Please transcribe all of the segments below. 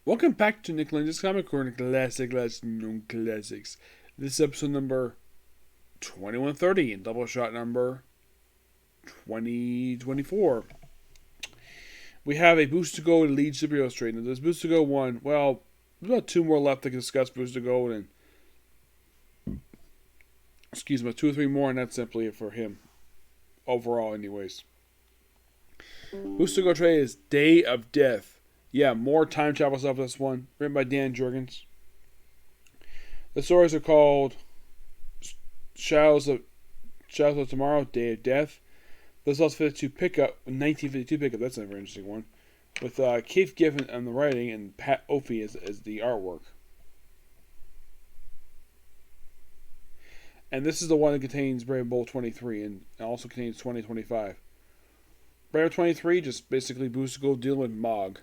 Welcome back to Nick Lenz's Comic Corner Classic Less Known Classics. This is episode number 2130 and Doubleshot number 2024. We have a Booster Gold Lead Superhero trade. Now, this Booster Gold one, well, there's about two more left to discuss Booster Gold, and excuse me, two or three more, and that's simply it for him. Overall, anyways. Booster Gold trade is Day of Death. Yeah, more time travel stuff. This one, written by Dan Jurgens. The stories are called Shadows of Tomorrow, Day of Death. This also 1952 pickup. That's a very interesting one, with Keith Giffen on the writing and Pat Opie as the artwork. And this is the one that contains Brave Bold 23 and also contains 2025. Brave 23 just basically Booster Gold dealing with Mog.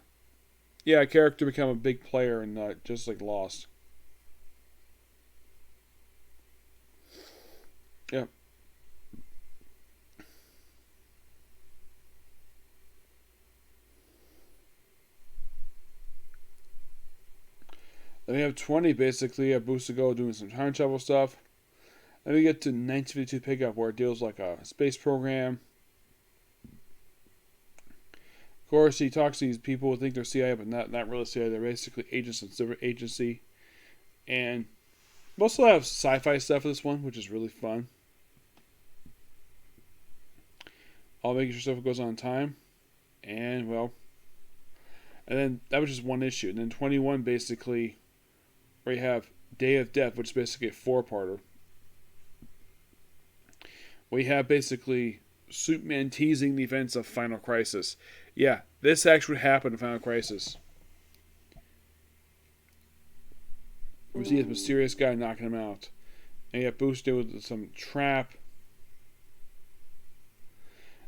Yeah, a character become a big player and just like Lost. Yeah. Then we have 20 basically at Booster Gold doing some time travel stuff. Then we get to 1952 pickup where it deals like a space program. Of course, he talks to these people who think they're CIA, but not really CIA. They're basically agents of the agency. And we also have sci-fi stuff in this one, which is really fun. All making sure stuff goes on time. And, well, and then that was just one issue. And then 21, basically, where you have Day of Death, which is basically a four-parter. We have basically Superman teasing the events of Final Crisis. Yeah, this actually happened in Final Crisis. We see this mysterious guy knocking him out. And you have Booster with some trap.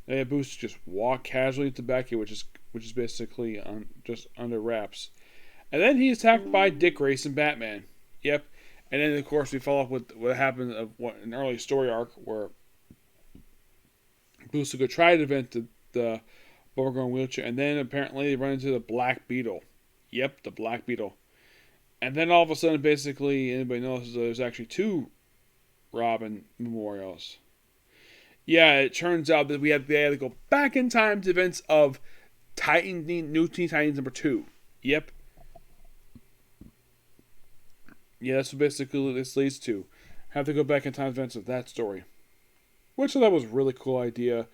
And you have Booster just walk casually to Becky, which is basically just under wraps. And then he's attacked by Dick Grayson, Batman. Yep. And then, of course, we follow up with what happened of an early story arc where Booster could try to invent the overgrown wheelchair, and then apparently they run into the Black Beetle. Yep, the Black Beetle. And then all of a sudden, basically, anybody notices there's actually two Robin memorials. Yeah, it turns out that they had to go back in time to events of New Teen Titans number 2. Yep. Yeah, that's what basically this leads to. Have to go back in time to events of that story. Which I thought was a really cool idea.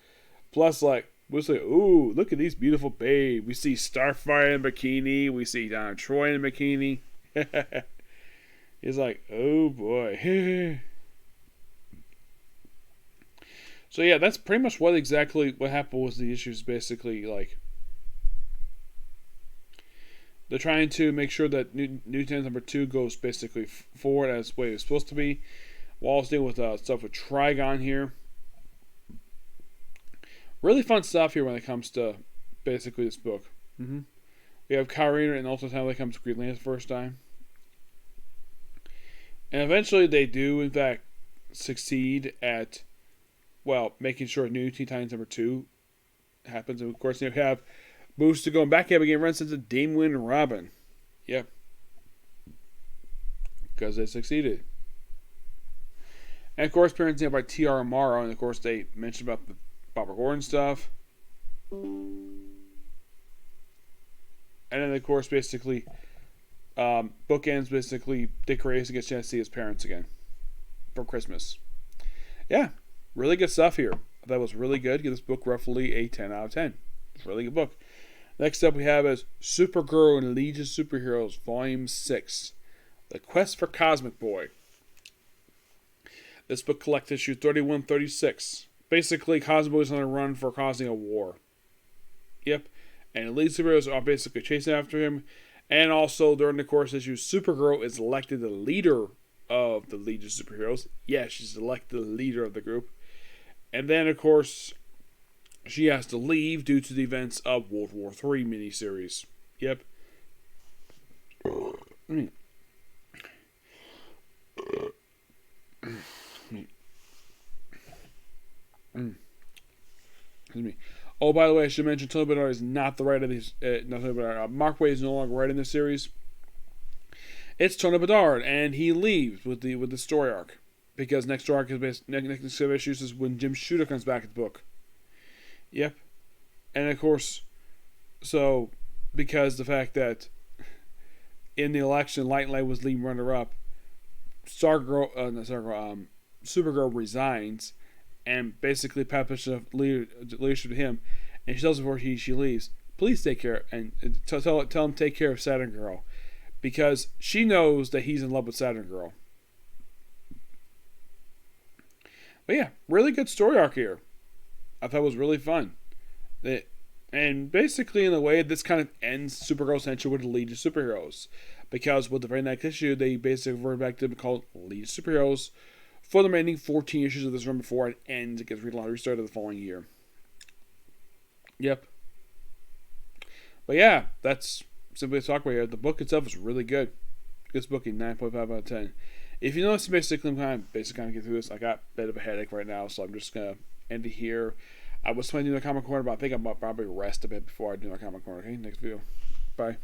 Plus, like, we'll say, ooh, look at these beautiful babes. We see Starfire in a bikini. We see Troy in a bikini. He's like, oh boy. So yeah, that's pretty much what happened was the issues basically like they're trying to make sure that New Titans number 2 goes basically forward as the way it's supposed to be. While dealing with stuff with Trigon here. Really fun stuff here when it comes to basically this book. Mm-hmm. We have Kyle Rayner and also how they come to Green Lantern the first time. And eventually they do, in fact, succeed at, well, making sure New Teen Titans number 2 happens. And of course, you have Booster going back up again, runs into Damon and Robin. Yep. Because they succeeded. And of course, parents by T.R. Amaro, and of course, they mentioned about the Barbara Gordon stuff. And then, of course, basically, bookends, basically, Dick Grayson gets a chance to see his parents again for Christmas. Yeah, really good stuff here. I thought it was really good. Give this book roughly a 10 out of 10. It's a really good book. Next up we have is Supergirl and Legion of Superheroes, Volume 6. The Quest for Cosmic Boy. This book collects issue 3136. Basically, Cosmic Boy is on a run for causing a war. Yep. And the lead superheroes are basically chasing after him. And also, during the course issue, Supergirl is elected the leader of the Legion of Superheroes. Yeah, she's elected the leader of the group. And then, of course, she has to leave due to the events of World War III miniseries. Yep. Excuse me. Oh, by the way, I should mention Tony Bernard is not the writer of these. Not Tony Bernard. Mark Waid is no longer writing this series. It's Tony Bedard, and he leaves with the story arc because next story arc is next set of issues is when Jim Shooter comes back at the book. Yep, and of course, so because the fact that in the election, Light and Light was lead runner-up, Supergirl resigns, and basically Pat pushes leadership to him, and she tells him before she leaves, please take care and tell him take care of Saturn Girl, because she knows that he's in love with Saturn Girl. But yeah, really good story arc here. I thought it was really fun. And basically, in a way, this kind of ends Supergirl's Century with the League of Superheroes. Because with the very next issue, they basically revert back to called League of Superheroes for the remaining 14 issues of this run before it ends. It gets restarted the following year. Yep. But yeah, that's simply to talk about here. The book itself is really good. Good booking, 9.5 out of 10. If you notice, basically, I'm kind of get through this. I got a bit of a headache right now, so I'm just going to end it here. I was planning to do a comic corner, but I think I'm going to probably rest a bit before I do my comic corner. Okay, next video. Bye.